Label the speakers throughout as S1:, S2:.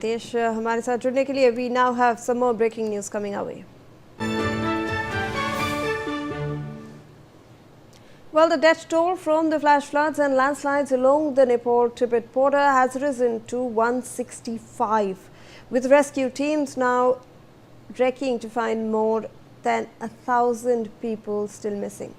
S1: देश हमारे साथ जुड़ने के लिए we now have some more breaking news coming away. Well, the death toll from the flash floods and landslides along the Nepal-Tibet border has risen to 165, with rescue teams now trekking to find more than 1,000 people still missing.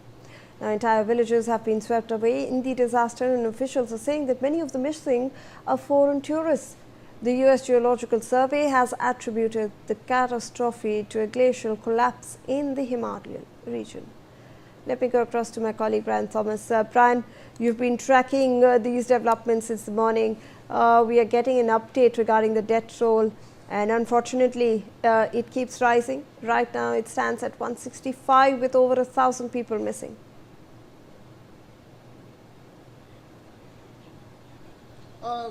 S1: Now, entire villages have been swept away in the disaster, and officials are saying that many of the missing are foreign tourists. The U.S. Geological Survey has attributed the catastrophe to a glacial collapse in the Himalayan region. Let me go across to my colleague Brian Thomas. Brian, you've been tracking these developments since the morning. We are getting an update regarding the death toll, and unfortunately, it keeps rising. Right now, it stands at 165 with over 1,000 people missing.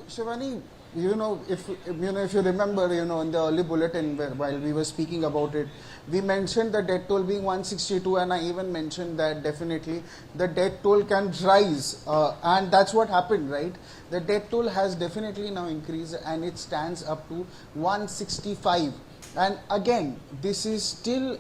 S2: Shivani, if you remember, in the early bulletin while we were speaking about it, we mentioned the death toll being 162, and I even mentioned that definitely the death toll can rise, and that's what happened, right? The death toll has definitely now increased, and it stands up to 165. And again, this is still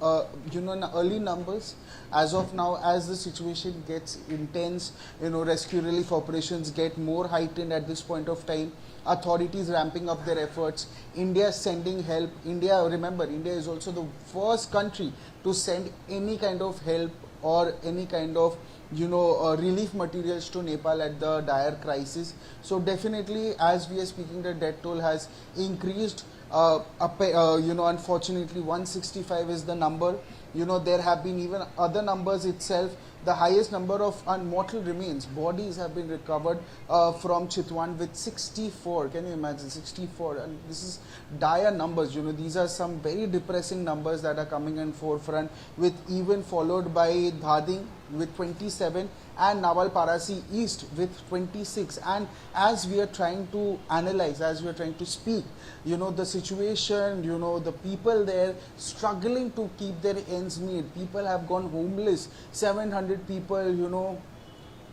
S2: early numbers. As of now, as the situation gets intense, rescue relief operations get more heightened at this point of time. Authorities ramping up their efforts. India sending help. Remember, India is also the first country to send any kind of help or any kind of relief materials to Nepal at the dire crisis. So definitely, as we are speaking, the death toll has increased. Unfortunately, 165 is the number. There have been even other numbers itself. The highest number of mortal remains, bodies have been recovered from Chitwan with 64. Can you imagine 64? And this is dire numbers. These are some very depressing numbers that are coming in forefront, with even followed by Dhading with 27 and Nawal Parasi East with 26. And as we are trying to analyze, as we are trying to speak, the situation, the people there struggling to keep their ends meet. People have gone homeless. 700 people,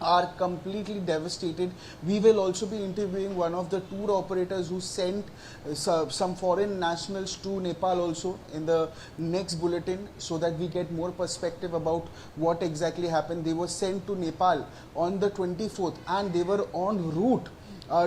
S2: are completely devastated. We will also be interviewing one of the tour operators who sent some foreign nationals to Nepal also in the next bulletin, so that we get more perspective about what exactly happened. They were sent to Nepal on the 24th, and they were en route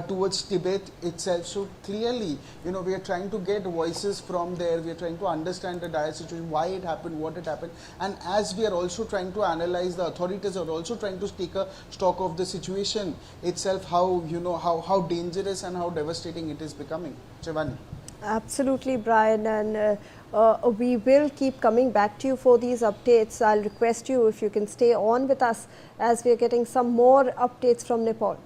S2: towards Tibet itself. So clearly, we are trying to get voices from there. We are trying to understand the dire situation, why it happened, what it happened. And as we are also trying to analyze, the authorities are also trying to take a stock of the situation itself, how dangerous and how devastating it is becoming. Shivani.
S1: Absolutely, Brian, and we will keep coming back to you for these updates. I'll request you if you can stay on with us as we are getting some more updates from Nepal.